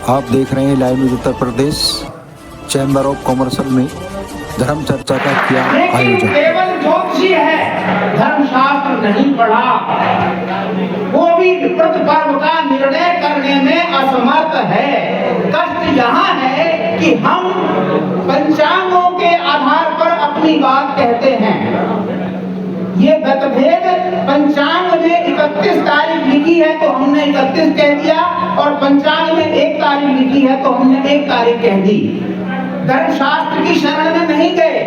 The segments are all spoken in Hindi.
आप देख रहे हैं live news Uttar Pradesh. Chamber of commerce में धर्म चर्चा का किया आयोजन। केवल ज्योतिषी है, धर्मशास्त्र नहीं पढ़ा, वो भी व्रत पर्व का निर्णय करने में असमर्थ है। कष्ट यहाँ है कि हम पंचांगों के आधार पर अपनी बात कहते हैं। ये मतभेद पंचांग में 31 तारीख लिखी है तो हमने 31 कह दिया, और पंचांग में 1 तारीख लिखी है तो हमने 1 तारीख कह दी। धर्मशास्त्र की शरण में नहीं गए।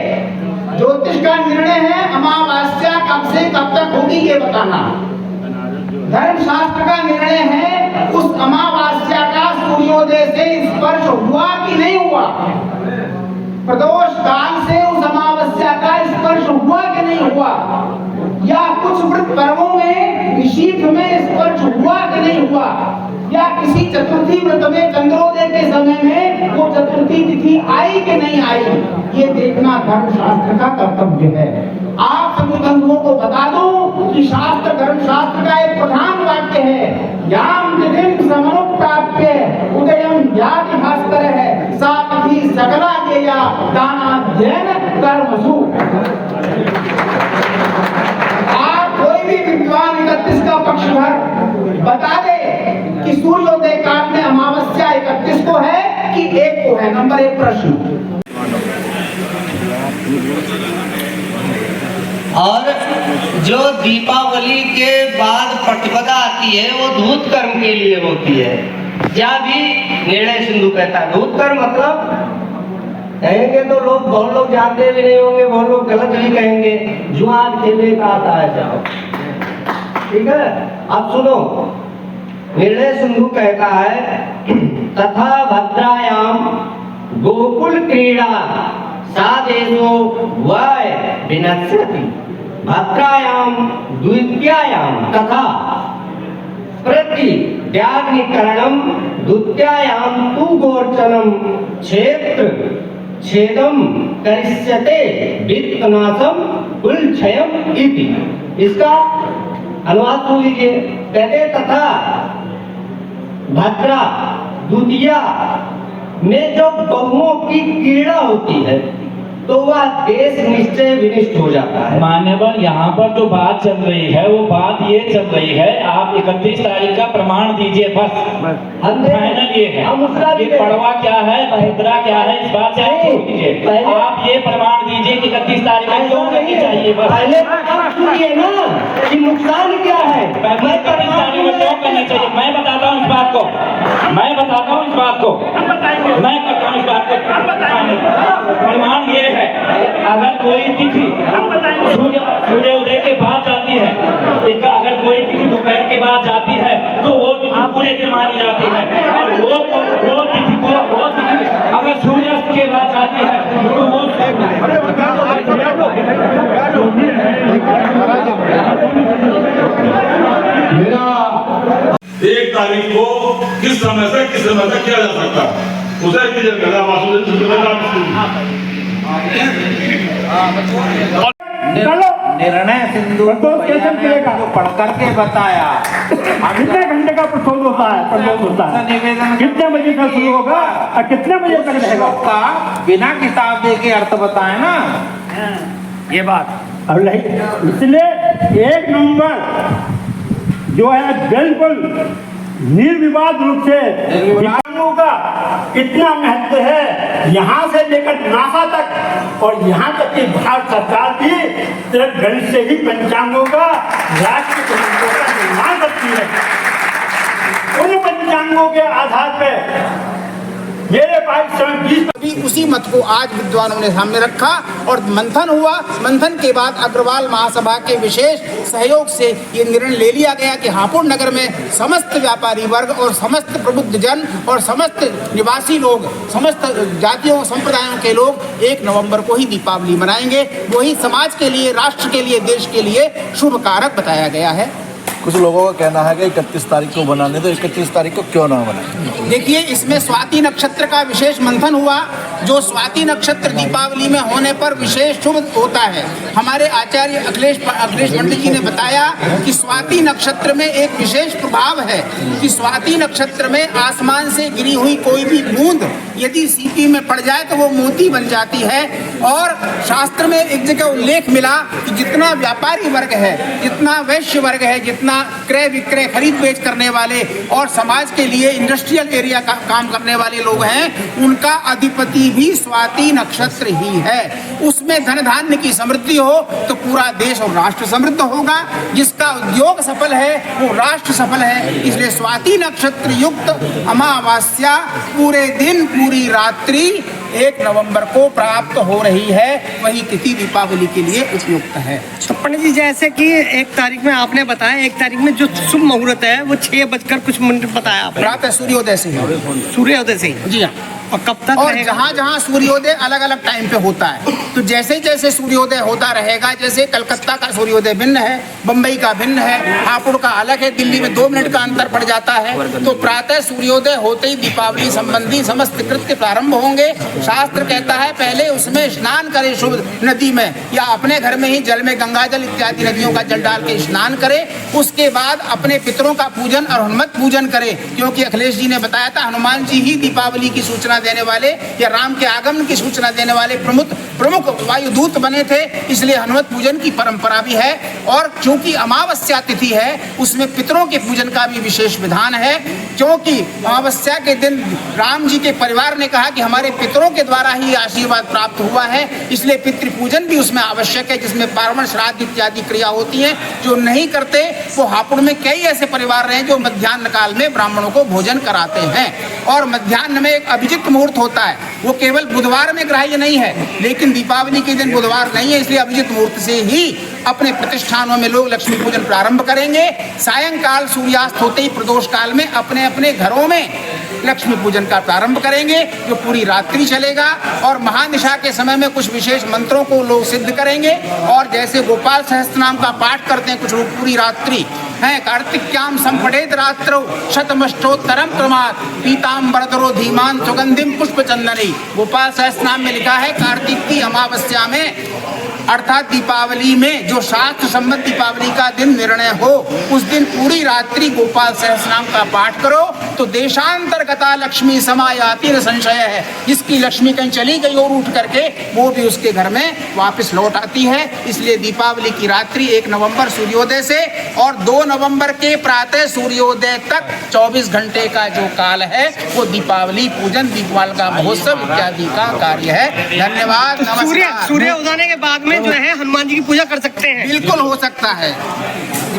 ज्योतिष का निर्णय है अमावस्या कब से कब तक होगी ये बताना। धर्मशास्त्र का निर्णय है उस अमावस्या का सूर्योदय से स्पर्श हुआ कि नहीं हुआ, प्रदोष काल से उस अमावस्या का स्पर्श हुआ कि नहीं हुआ, या कुछ व्रत पर्वों में निशीथ में स्पर्श हुआ कि नहीं हुआ, या किसी चतुर्थी व्रत में चंद्रोदय के समय में वो चतुर्थी तिथि आई कि नहीं आई, ये देखना धर्मशास्त्र का कर्तव्य है। आप सभी बंधुओं को बता दूं कि शास्त्र धर्मशास्त्र का एक प्रधान वाक्य है, याम तिथिं समनुप्राप्य उदयं याति भास्कर है, सा तिथि सकला ज्ञेया दानाध्ययन कर्मसु। आप कोई भी विद्वान 31 का पक्षधर बता दे कि सूर्योदय काल में अमावस्या 31 को है कि 1 को है। नंबर 1 प्रश्न। और जो दीपावली के बाद पटपदा आती है वो धूत कर्म के लिए होती है। क्या भी निर्णय सिंधु कहता है धूत कर्म मतलब कहेंगे तो लोग बहुत लोग जानते भी नहीं होंगे, बहुत लोग गलत भी कहेंगे, जुआ खेलने का आता है जाओ। ठीक है, अब सुनो, निर्णय सिंधु कहता है तथा भद्रायाम गोकुल क्रीड़ा सादेशो वय विनश्यति भद्रायाम द्वितीयायाम तथा प्रति व्याघ्रीकरणम द्वितीयायाम तु गोचरम क्षेत्र छेदम करिष्यते वित्तनाशम कुलक्षयम इति। इसका अनुवाद सुन लीजिए। कहते तथा भद्रा द्वितीया में जो गौओं की क्रीड़ा होती है तो वह देश निश्चय विनिष्ट हो जाता है। मान्यवर, यहाँ पर जो बात चल रही है वो बात ये चल रही है, आप 31 तारीख का प्रमाण दीजिए बस। फाइनल ये है, ये पड़वा क्या है भद्रा क्या है इस बात से आप छोड़ दीजिए। आप ये प्रमाण दीजिए कि 31 तारीख को क्यों करनी चाहिए बस। पहले सुनिए ना कि नुकसान क्या है। मैं 31 तारीख को क्यों करना चाहिए मैं बताता हूँ इस बात को, मैं बताता हूँ इस बात को, मैं करता हूँ इस बात को। प्रमाण ये है, अगर कोई तिथि सूर्य उदय के बाद जाती है, अगर कोई तिथि दोपहर के बाद जाती है तो वो तिथि पूरे दिन मानी जाती है, और वो तिथि अगर सूर्यास्त के बाद जाती है तो वो मेरा 1 तारीख को किस समय से किस समय तक किया जा सकता है उसे क्लियर करना निर्णय सिंधु जो पढ़ करके बताया। कितने घंटे का प्रसोद होता है निवेदन कितने बजे से शुरू होगा और कितने बजे तक रहेगा का बिना किताब दे के अर्थ बताए ना ये बात। अब इसलिए 1 नवंबर जो है बिल्कुल निर्विवाद रूप से पंचांगों का इतना महत्व है, यहाँ से लेकर नासा तक और यहाँ तक कि भारत सरकार भी सिर्फ गणित से ही पंचांगों का राष्ट्रीय पंचांगों का निर्माण करती है। उन पंचांगों के आधार पर मेरे पास 20 उसी मत को आज विद्वानों ने सामने रखा और मंथन हुआ। मंथन के बाद अग्रवाल महासभा के विशेष सहयोग से ये निर्णय ले लिया गया कि हापुड़ नगर में समस्त व्यापारी वर्ग और समस्त प्रबुद्ध जन और समस्त निवासी लोग, समस्त जातियों संप्रदायों के लोग 1 नवंबर को ही दीपावली मनाएंगे। वही समाज के लिए, राष्ट्र के लिए, देश के लिए शुभ कारक बताया गया है। कुछ लोगों का कहना है कि 31 तारीख को बनाने, तो 31 तारीख को क्यों ना बनाए? देखिए, इसमें स्वाति नक्षत्र का विशेष मंथन हुआ जो स्वाति नक्षत्र दीपावली में होने पर विशेष शुभ होता है। हमारे आचार्य अखिलेश पंडित जी ने बताया कि स्वाति नक्षत्र में एक विशेष प्रभाव है कि स्वाति नक्षत्र में आसमान से गिरी हुई कोई भी बूंद यदि सीपी में पड़ जाए तो वो मोती बन जाती है। और शास्त्र में एक जगह उल्लेख मिला कि जितना व्यापारी वर्ग है, जितना वैश्य वर्ग है, जितना क्रय विक्रय खरीद बेच करने वाले और समाज के लिए इंडस्ट्रियल एरिया का काम करने वाले लोग हैं, उनका अधिपति भी स्वाति नक्षत्र ही है। उसमें धन धान्य की समृद्धि हो तो पूरा देश और राष्ट्र समृद्ध होगा। जिसका उद्योग सफल है वो राष्ट्र सफल है। इसलिए स्वाति नक्षत्र युक्त अमावस्या पूरे दिन पूरी रात्रि 1 नवंबर को प्राप्त हो रही है, वही तिथि दीपावली के लिए उपयुक्त है। तो पंडित जी, जैसे कि 1 तारीख में आपने बताया, 1 तारीख में जो शुभ मुहूर्त है वो 6 बजकर कुछ मिनट बताया आपने। प्रातः सूर्योदय से ही। सूर्योदय से ही? जी हाँ। और कब तक? और जहाँ जहाँ सूर्योदय अलग अलग टाइम पे होता है, तो जैसे जैसे सूर्योदय होता रहेगा, जैसे कलकत्ता का सूर्योदय भिन्न है, बम्बई का भिन्न है, हापुड़ का अलग है, दिल्ली में 2 मिनट का अंतर पड़ जाता है। तो प्रातः सूर्योदय होते ही दीपावली संबंधी समस्त कृत्य प्रारंभ होंगे। शास्त्र कहता है पहले उसमें स्नान करे शुभ नदी में, या अपने घर में ही जल में गंगा जल इत्यादि नदियों का जल डाल के स्नान करे। उसके बाद अपने पितरों का पूजन और हनुमत पूजन करे, क्योंकि अखिलेश जी ने बताया था हनुमान जी ही दीपावली की सूचना देने वाले या राम के आगमन की सूचना देने वाले प्रमुख वायुदूत बने थे। इसलिए हनुमत पूजन की परंपरा भी है। और क्योंकि अमावस्या तिथि है, उसमें पितरों के पूजन का भी विशेष विधान है, क्योंकि अमावस्या के दिन राम जी के परिवार ने कहा कि हमारे पितरों के द्वारा ही आशीर्वाद प्राप्त हुआ है। इसलिए पितृ पूजन भी उसमें आवश्यक है, जिसमें पार्वण श्राद्ध इत्यादि क्रिया होती है। जो नहीं करते वो हापुड़ में कई ऐसे परिवार रहे जो मध्याह्न काल में ब्राह्मणों को भोजन कराते हैं। और मध्याह्न में एक अभिजित मुहूर्त होता है, वो केवल बुधवार में ग्राह्य नहीं है, लेकिन दीपावली के दिन बुधवार नहीं है, इसलिए अभिजित मुहूर्त से ही अपने प्रतिष्ठानों में लोग लक्ष्मी पूजन प्रारंभ करेंगे। सायंकाल सूर्यास्त होते ही प्रदोष काल में अपने अपने घरों में लक्ष्मी पूजन का प्रारंभ करेंगे, जो पूरी रात्रि चलेगा। और महानिशा के समय में कुछ विशेष मंत्रों को लोग सिद्ध करेंगे। और जैसे गोपाल सहस्त्रनाम का पाठ करते हैं कुछ लोग पूरी रात्रि हैं, कार्तिक्याम संपठेत रात्रौ शतमष्टोत्तरम क्रमात् पीताम्बरधरो धीमान सुगंधिम पुष्पचंदनी। गोपाल सहस्त्रनाम में लिखा है कार्तिक की अमावस्या में अर्थात दीपावली में जो शास्त्र सम्मत दीपावली का दिन निर्णय हो, उस दिन पूरी रात्रि गोपाल सहस्त्रनाम का पाठ करो तो देशांतरगता लक्ष्मी समायाति न संशय है। जिसकी लक्ष्मी कहीं चली गई और उठ करके वो भी उसके घर में वापस लौट आती है। इसलिए दीपावली की रात्रि 1 नवंबर सूर्योदय से और 2 नवंबर के प्रातः सूर्योदय तक 24 घंटे का जो काल है वो दीपावली पूजन, दीपवाल का महोत्सव इत्यादि का कार्य है। धन्यवाद। सूर्य उदय के बाद में जो है हनुमान जी की पूजा कर सकते हैं? बिल्कुल हो सकता है।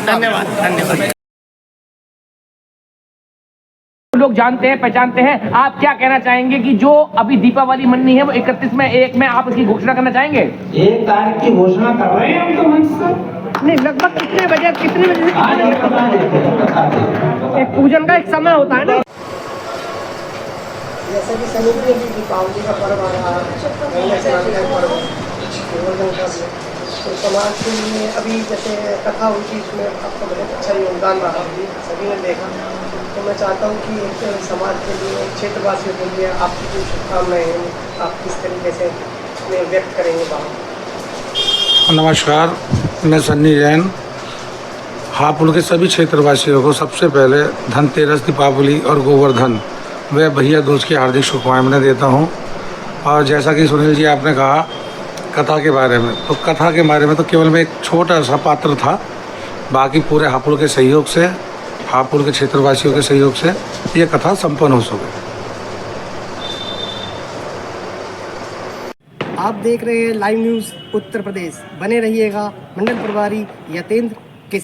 धन्यवाद। धन्यवाद। लोग जानते हैं, पहचानते हैं। आप क्या कहना चाहेंगे कि जो अभी दीपावली मननी है वो 31 में 1 में आप इसकी घोषणा करना चाहेंगे? 1 तारीख की घोषणा कर रहे हैं हम तो मंच पर। नहीं, लगभग कितने बजे एक पूजन का एक समय होता है ना? जैसे कि सभी दीपावली का पर्व आ रहा है, तो समाज के लिए अभी जैसे कथा हुई थी, इसमें आपका बहुत अच्छा योगदान रहा, सभी ने देखा। तो मैं चाहता हूँ कि एक समाज के लिए, क्षेत्रवासियों के लिए आपकी जो शुभकामनाएं हैं, आप किस तरीके से उसमें व्यक्त करेंगे बात? नमस्कार, मैं सन्नी जैन हापुड़ के सभी क्षेत्रवासियों को सबसे पहले धनतेरस, दीपावली और गोवर्धन व भैया दूज की हार्दिक शुभकामनाएं देता हूं। और जैसा कि सुनील जी आपने कहा कथा के बारे में, तो कथा के बारे में तो केवल मैं एक छोटा सा पात्र था, बाकी पूरे हापुड़ के सहयोग से, हापुड़ के क्षेत्रवासियों के सहयोग से ये कथा संपन्न हो सके। आप देख रहे हैं लाइव न्यूज़ उत्तर प्रदेश। बने रहिएगा। मंडल प्रभारी यतेंद्र